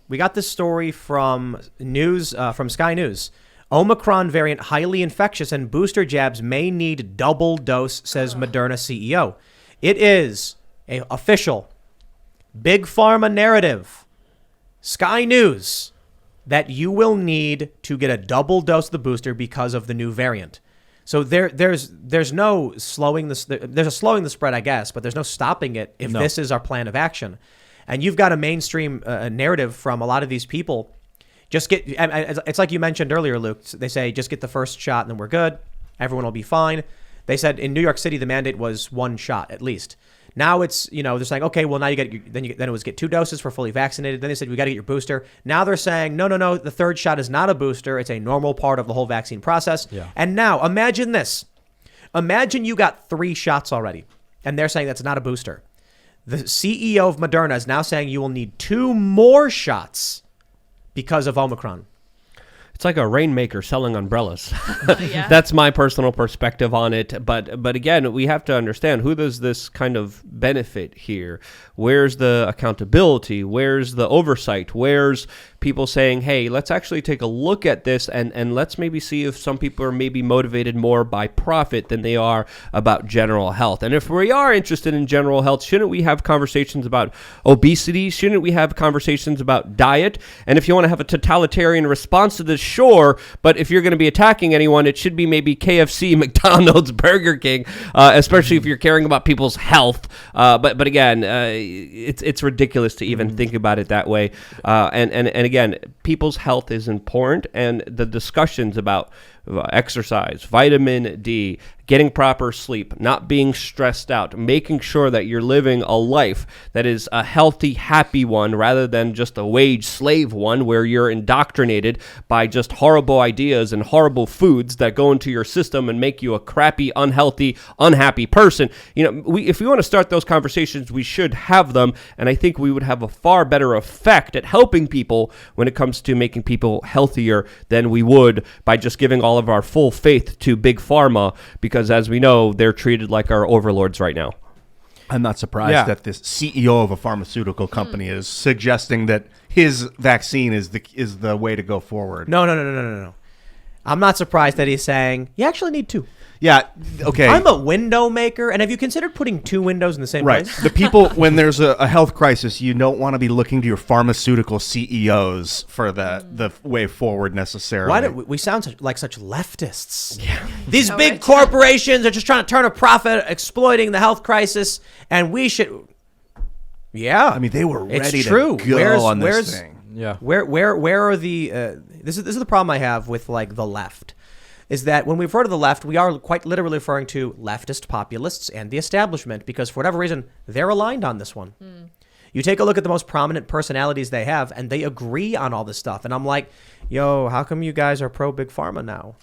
we got this story from Sky News. Omicron variant highly infectious and booster jabs may need double dose, says Moderna CEO. It is a official big pharma narrative. Sky News that you will need to get a double dose of the booster because of the new variant. So there's no slowing this. There's a slowing the spread, I guess, but there's no stopping it if this is our plan of action. And you've got a mainstream narrative from a lot of these people. Just get. It's like you mentioned earlier, Luke. They say just get the first shot and then we're good. Everyone will be fine. They said in New York City the mandate was one shot at least. Now it's, they're saying, okay, well now you get then it was get 2 doses for fully vaccinated. Then they said we got to get your booster. Now they're saying no, the third shot is not a booster. It's a normal part of the whole vaccine process. Yeah. And now imagine this. Imagine you got 3 shots already, and they're saying that's not a booster. The CEO of Moderna is now saying you will need 2 more shots because of Omicron. It's like a rainmaker selling umbrellas. That's my personal perspective on it. But again, we have to understand, who does this kind of benefit here? Where's the accountability? Where's the oversight? Where's people saying, hey, let's actually take a look at this and let's maybe see if some people are maybe motivated more by profit than they are about general health. And if we are interested in general health, shouldn't we have conversations about obesity? Shouldn't we have conversations about diet? And if you want to have a totalitarian response to this, sure, but if you're going to be attacking anyone, it should be maybe KFC, McDonald's, Burger King, especially if you're caring about people's health. But again, it's ridiculous to even think about it that way. And again, people's health is important, and the discussions about exercise, vitamin D, getting proper sleep, not being stressed out, making sure that you're living a life that is a healthy, happy one rather than just a wage slave one where you're indoctrinated by just horrible ideas and horrible foods that go into your system and make you a crappy, unhealthy, unhappy person. If we want to start those conversations, we should have them, and I think we would have a far better effect at helping people when it comes to making people healthier than we would by just giving all of our full faith to Big Pharma, because as we know, they're treated like our overlords right now. I'm not surprised that this CEO of a pharmaceutical company is suggesting that his vaccine is the way to go forward. No. I'm not surprised that he's saying you actually need 2. Yeah, okay. I'm a window maker, and have you considered putting 2 windows in the same place? The people, when there's a health crisis, you don't want to be looking to your pharmaceutical CEOs for the way forward necessarily. Why do we sound like such leftists? Yeah. These big corporations are just trying to turn a profit, exploiting the health crisis, and we should... Yeah. I mean, they were ready to go on this thing. Yeah. Where are the... This is the problem I have with, like, the left. Is that when we refer to the left, we are quite literally referring to leftist populists and the establishment, because for whatever reason, they're aligned on this one. You take a look at the most prominent personalities they have, and they agree on all this stuff. And I'm like, yo, how come you guys are pro Big Pharma now?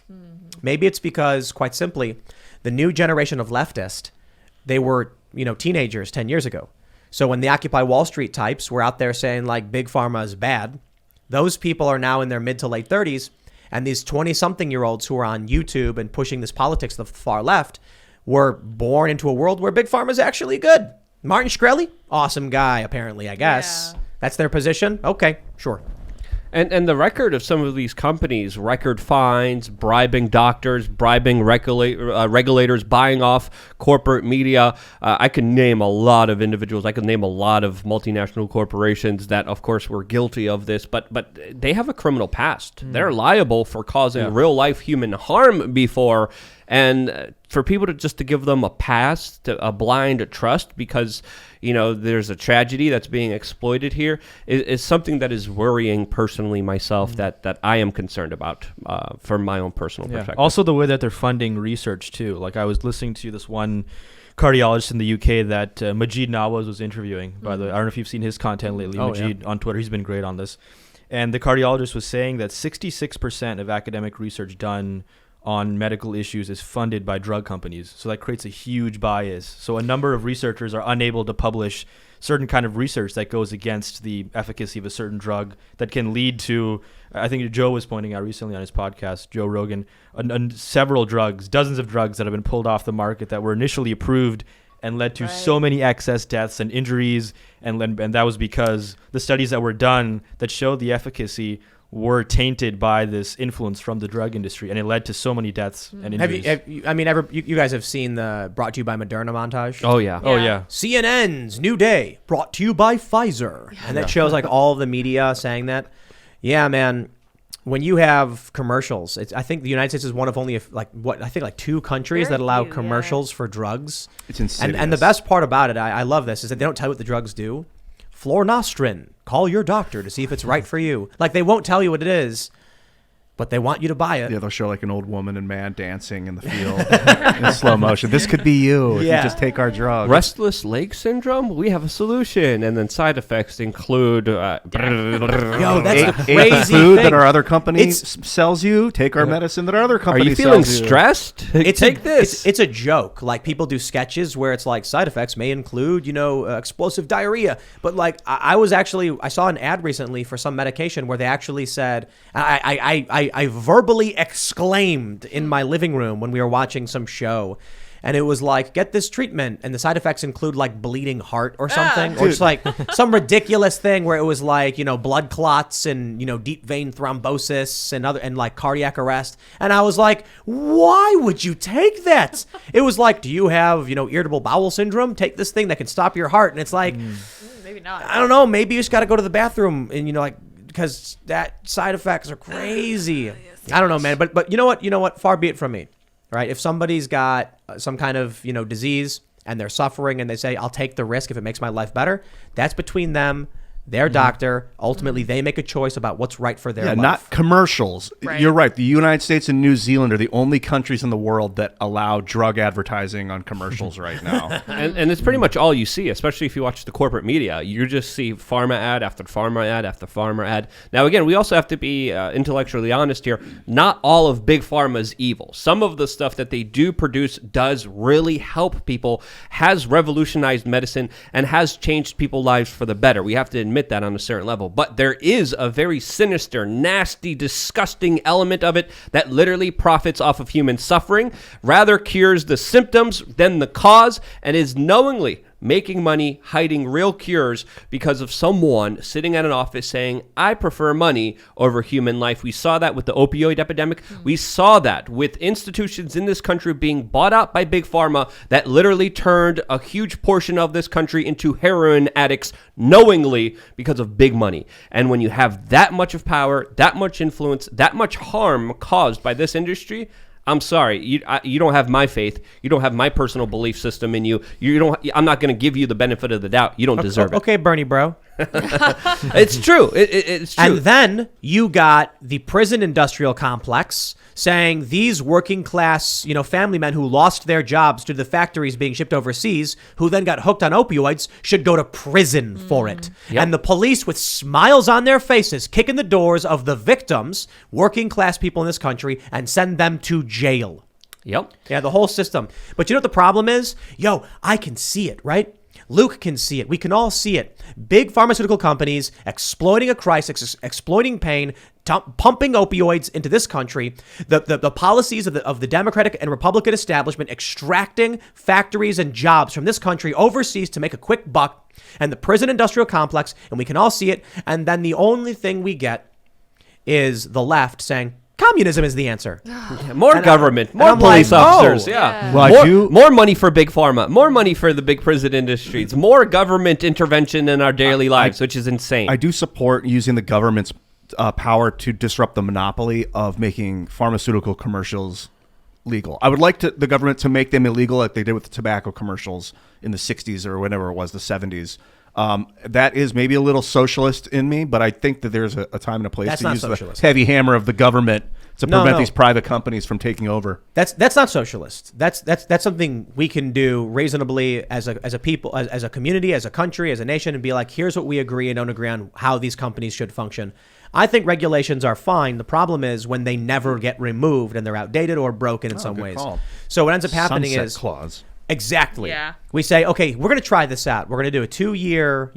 Maybe it's because, quite simply, the new generation of leftist, they were, teenagers 10 years ago. So when the Occupy Wall Street types were out there saying, like, Big Pharma is bad, those people are now in their mid to late 30s. And these 20-something-year-olds who are on YouTube and pushing this politics to the far left were born into a world where Big Pharma is actually good. Martin Shkreli, awesome guy, apparently, I guess. Yeah. That's their position? Okay, sure. And the record of some of these companies, record fines, bribing doctors, bribing regulators, buying off corporate media. I can name a lot of individuals. I can name a lot of multinational corporations that, of course, were guilty of this. But they have a criminal past. They're liable for causing real-life human harm before. And for people to give them a pass, a blind trust because, there's a tragedy that's being exploited here is something that is worrying personally myself that I am concerned about from my own personal perspective. Also the way that they're funding research too. Like I was listening to this one cardiologist in the UK that Majid Nawaz was interviewing. By the way, I don't know if you've seen his content lately. Majid on Twitter, he's been great on this. And the cardiologist was saying that 66% of academic research done on medical issues is funded by drug companies. So that creates a huge bias. So a number of researchers are unable to publish certain kind of research that goes against the efficacy of a certain drug that can lead to, I think Joe was pointing out recently on his podcast, Joe Rogan, several drugs, dozens of drugs that have been pulled off the market that were initially approved and led to so many excess deaths and injuries, and that was because the studies that were done that showed the efficacy were tainted by this influence from the drug industry, and it led to so many deaths and injuries. You guys have seen the brought to you by Moderna montage? Oh yeah. Oh yeah. CNN's New Day brought to you by Pfizer, and that shows like all of the media saying that. Yeah, man. When you have commercials, I think the United States is one of only like 2 countries that allow commercials for drugs. It's insane. And the best part about it, I love this, is that they don't tell you what the drugs do. Flornostrin. Call your doctor to see if it's right for you. Like, they won't tell you what it is, but they want you to buy it. Yeah, they'll show like an old woman and man dancing in the field in slow motion. This could be you if you just take our drug. Restless leg syndrome? We have a solution. And then side effects include... Yo, that's the Ate crazy food thing. that our other company sells you. Take our medicine that our other Are company you feeling sells you. stressed? Take this. It's a joke. Like, people do sketches where it's like side effects may include, explosive diarrhea. But like, I saw an ad recently for some medication where they actually said, I verbally exclaimed in my living room when we were watching some show. And it was like, get this treatment. And the side effects include like bleeding heart or something. Or just like some ridiculous thing where it was like, blood clots and, deep vein thrombosis and like cardiac arrest. And I was like, why would you take that? It was like, do you have, irritable bowel syndrome? Take this thing that can stop your heart. And it's like, maybe not. I don't know. Maybe you just got to go to the bathroom and, because that side effects are crazy. I don't know, man. But you know what? Far be it from me. Right? If somebody's got some kind of, disease and they're suffering and they say, I'll take the risk if it makes my life better, that's between them, their doctor. Ultimately, they make a choice about what's right for their life. Not commercials. Right. You're right. The United States and New Zealand are the only countries in the world that allow drug advertising on commercials right now. And it's pretty much all you see, especially if you watch the corporate media. You just see pharma ad after pharma ad after pharma ad. Now, again, we also have to be intellectually honest here. Not all of big pharma is evil. Some of the stuff that they do produce does really help people, has revolutionized medicine, and has changed people's lives for the better. We have to admit that on a certain level. But there is a very sinister, nasty, disgusting element of it that literally profits off of human suffering, rather cures the symptoms than the cause, and is knowingly making money hiding real cures because of someone sitting at an office saying, I prefer money over human life. We saw that with the opioid epidemic. We saw that with institutions in this country being bought out by big pharma that literally turned a huge portion of this country into heroin addicts knowingly because of big money. And when you have that much of power, that much influence, that much harm caused by this industry, I'm sorry, you don't have my faith. You don't have my personal belief system in you. I'm not going to give you the benefit of the doubt. You don't deserve it. Okay, Bernie, bro. It's true. It's true. And then you got the prison industrial complex saying these working class, family men who lost their jobs to the factories being shipped overseas, who then got hooked on opioids, should go to prison for it. Yep. And the police with smiles on their faces kick in the doors of the victims, working class people in this country, and send them to jail. Yep. Yeah, the whole system. But you know what the problem is? I can see it, right? Luke can see it. We can all see it. Big pharmaceutical companies exploiting a crisis, exploiting pain, pumping opioids into this country. The policies of the Democratic and Republican establishment extracting factories and jobs from this country overseas to make a quick buck, and the prison industrial complex, and we can all see it. And then the only thing we get is the left saying, communism is the answer. More government, more police officers. Yeah. Well, more money for big pharma, more money for the big prison industries, more government intervention in our daily lives, which is insane. I do support using the government's power to disrupt the monopoly of making pharmaceutical commercials legal. I would like the government to make them illegal like they did with the tobacco commercials in the 60s or whenever it was, the 70s. That is maybe a little socialist in me, but I think that there's a time and a place to use socialist. The heavy hammer of the government to prevent these private companies from taking over. That's not socialist. That's something we can do reasonably as a people, as a community, as a country, as a nation, and be like, here's what we agree and don't agree on how these companies should function. I think regulations are fine. The problem is when they never get removed and they're outdated or broken in some ways. Call. So what ends up happening Sunset is clause. Exactly. Yeah. We say, okay, we're going to try this out. We're going to do a 2-year,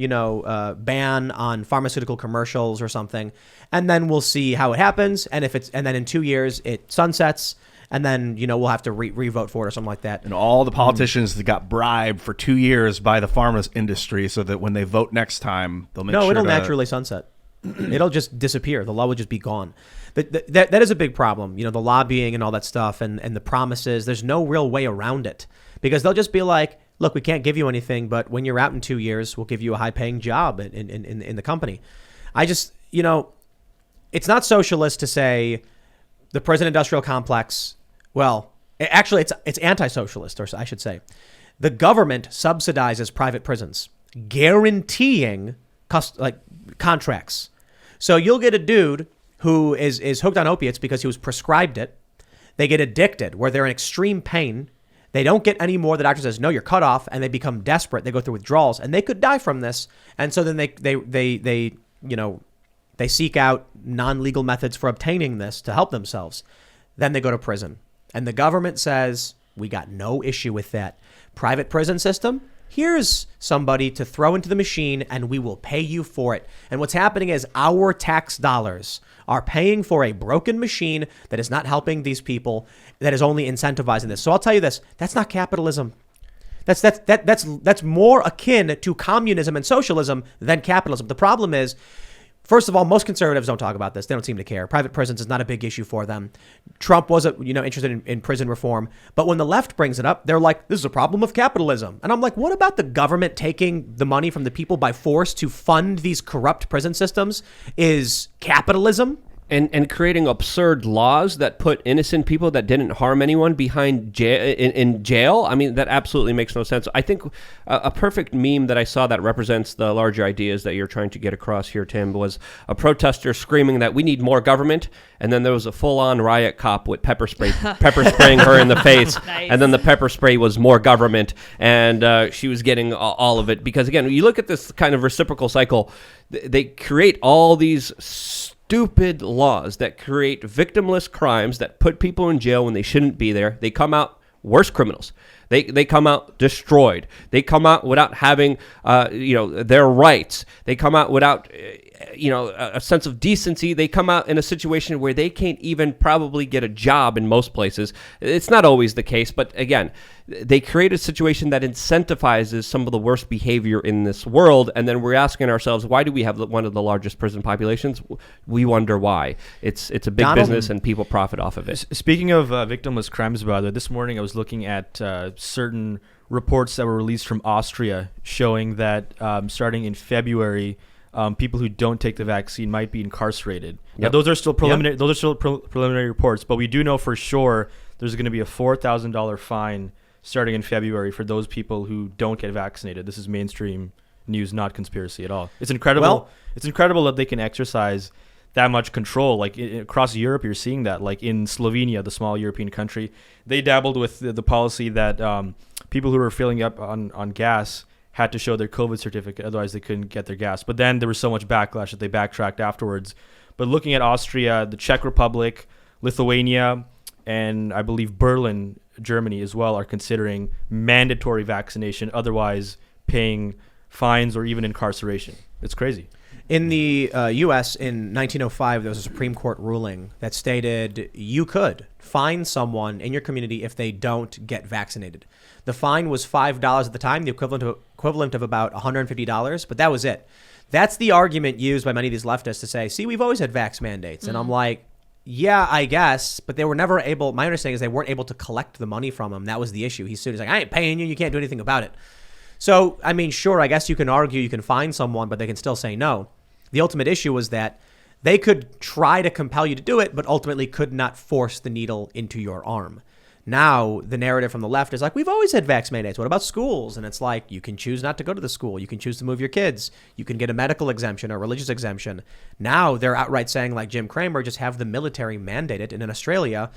ban on pharmaceutical commercials or something, and then we'll see how it happens. And then in 2 years it sunsets, and then we'll have to re-vote for it or something like that. And all the politicians that got bribed for 2 years by the pharma industry, so that when they vote next time, they'll make sure. No, it'll naturally sunset. It'll just disappear. The law will just be gone. That is a big problem. The lobbying and all that stuff, and the promises. There's no real way around it, because they'll just be like, look, we can't give you anything, but when you're out in 2 years, we'll give you a high-paying job in the company. I just, it's not socialist to say the prison-industrial complex. Well, actually, it's anti-socialist, or I should say. The government subsidizes private prisons, guaranteeing contracts. So you'll get a dude who is hooked on opiates because he was prescribed it. They get addicted, where they're in extreme pain. They don't get any more. The doctor says, no, you're cut off, and they become desperate. They go through withdrawals, and they could die from this. And so then they seek out non-legal methods for obtaining this to help themselves. Then they go to prison. And the government says, we got no issue with that. Private prison system, here's somebody to throw into the machine, and we will pay you for it. And what's happening is our tax dollars are paying for a broken machine that is not helping these people, that is only incentivizing this. So I'll tell you this, that's not capitalism. That's more akin to communism and socialism than capitalism. The problem is, first of all, most conservatives don't talk about this. They don't seem to care. Private prisons is not a big issue for them. Trump wasn't, interested in prison reform. But when the left brings it up, they're like, this is a problem of capitalism. And I'm like, what about the government taking the money from the people by force to fund these corrupt prison systems is capitalism? And creating absurd laws that put innocent people that didn't harm anyone behind in jail. I mean, that absolutely makes no sense. I think a perfect meme that I saw that represents the larger ideas that you're trying to get across here, Tim, was a protester screaming that we need more government, and then there was a full-on riot cop with pepper spraying her in the face, Nice. and then the pepper spray was more government, and she was getting all of it. Because again, you look at this kind of reciprocal cycle, they create all these stupid laws that create victimless crimes that put people in jail when they shouldn't be there. They come out worse criminals. They come out destroyed. They come out without having their rights. They come out without a sense of decency. They come out in a situation where they can't even probably get a job in most places. It's not always the case, but again, they create a situation that incentivizes some of the worst behavior in this world, and then we're asking ourselves, why do we have one of the largest prison populations? We wonder why. It's a big business, and people profit off of it. Speaking of victimless crimes, by the way, this morning I was looking at certain reports that were released from Austria showing that starting in February, people who don't take the vaccine might be incarcerated. Yep. Now, those are still preliminary. Yep. Those are still preliminary reports, but we do know for sure there's going to be a $4,000 fine starting in February for those people who don't get vaccinated. This is mainstream news, not conspiracy at all. It's incredible. Well, it's incredible that they can exercise that much control. Like across Europe, you're seeing that. Like in Slovenia, the small European country, they dabbled with the policy that people who were filling up on gas had to show their COVID certificate, otherwise they couldn't get their gas. But then there was so much backlash that they backtracked afterwards. But looking at Austria, the Czech Republic, Lithuania, and I believe Berlin, Germany as well, are considering mandatory vaccination, otherwise paying fines or even incarceration. It's crazy. In the U.S. in 1905, there was a Supreme Court ruling that stated you could fine someone in your community if they don't get vaccinated. The fine was $5 at the time, the equivalent of about $150, but that was it. That's the argument used by many of these leftists to say, see, we've always had vax mandates. And I'm like, yeah, I guess, but they were never able, my understanding is they weren't able to collect the money from him. That was the issue. He sued. He's like, I ain't paying you. You can't do anything about it. So, I mean, sure, I guess you can argue, you can fine someone, but they can still say no. The ultimate issue was that they could try to compel you to do it, but ultimately could not force the needle into your arm. Now, the narrative from the left is like, we've always had vax mandates. What about schools? And it's like, you can choose not to go to the school. You can choose to move your kids. You can get a medical exemption or religious exemption. Now, they're outright saying, like Jim Cramer, just have the military mandate it. And in Australia,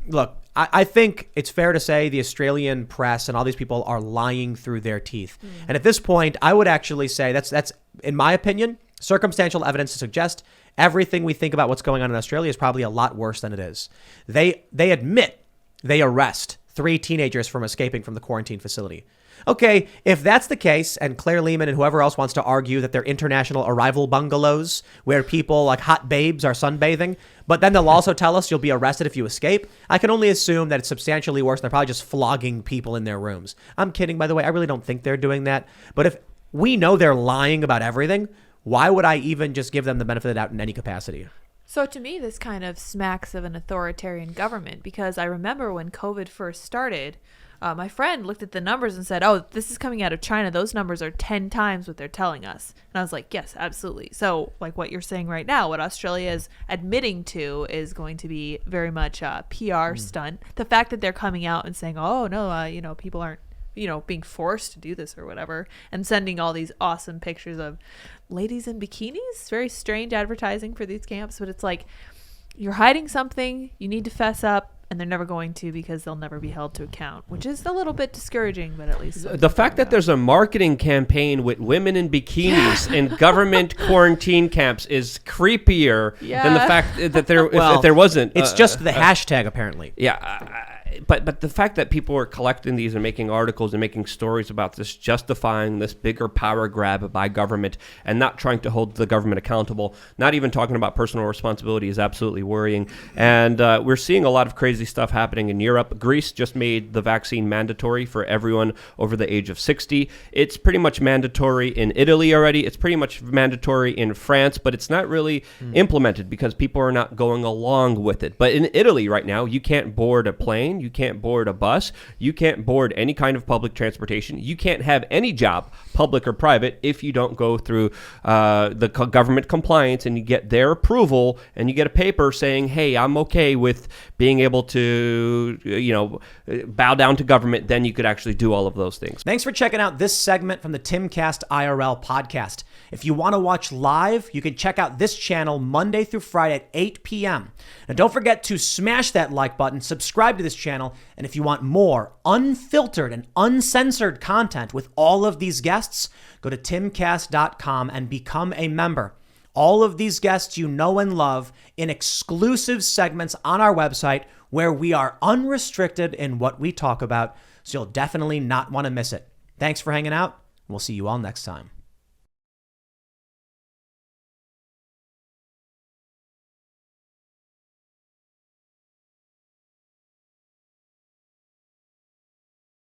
look, I think it's fair to say the Australian press and all these people are lying through their teeth. And at this point, I would actually say that's in my opinion, circumstantial evidence to suggest everything we think about what's going on in Australia is probably a lot worse than it is. They admit they arrest 3 teenagers from escaping from the quarantine facility. Okay, if that's the case, and Claire Lehman and whoever else wants to argue that they're international arrival bungalows where people like hot babes are sunbathing, but then they'll also tell us you'll be arrested if you escape, I can only assume that it's substantially worse. They're probably just flogging people in their rooms. I'm kidding, by the way. I really don't think they're doing that. But if we know they're lying about everything, why would I even just give them the benefit of the doubt in any capacity? So to me, this kind of smacks of an authoritarian government, because I remember when COVID first started, my friend looked at the numbers and said, oh, this is coming out of China. Those numbers are 10 times what they're telling us. And I was like, yes, absolutely. So like what you're saying right now, what Australia is admitting to is going to be very much a PR stunt. The fact that they're coming out and saying, oh, no, people aren't, being forced to do this or whatever, and sending all these awesome pictures of ladies in bikinis. Very strange advertising for these camps, but it's like, you're hiding something, you need to fess up, and they're never going to, because they'll never be held to account, which is a little bit discouragable, but at least the fact that there's a marketing campaign with women in bikinis in government quarantine camps is creepier than the fact that if there wasn't. It's just the hashtag, apparently. Yeah. But the fact that people are collecting these and making articles and making stories about this, justifying this bigger power grab by government and not trying to hold the government accountable, not even talking about personal responsibility, is absolutely worrying. And we're seeing a lot of crazy stuff happening in Europe. Greece just made the vaccine mandatory for everyone over the age of 60. It's pretty much mandatory in Italy already. It's pretty much mandatory in France, but it's not really implemented because people are not going along with it. But in Italy right now, you can't board a plane. You can't board a bus. You can't board any kind of public transportation. You can't have any job, public or private, if you don't go through the government compliance and you get their approval and you get a paper saying, hey, I'm okay with being able to, bow down to government. Then you could actually do all of those things. Thanks for checking out this segment from the Timcast IRL podcast. If you want to watch live, you can check out this channel Monday through Friday at 8 p.m. And don't forget to smash that like button, subscribe to this channel, and if you want more unfiltered and uncensored content with all of these guests, go to timcast.com and become a member. All of these guests you know and love in exclusive segments on our website where we are unrestricted in what we talk about, so you'll definitely not want to miss it. Thanks for hanging out. We'll see you all next time.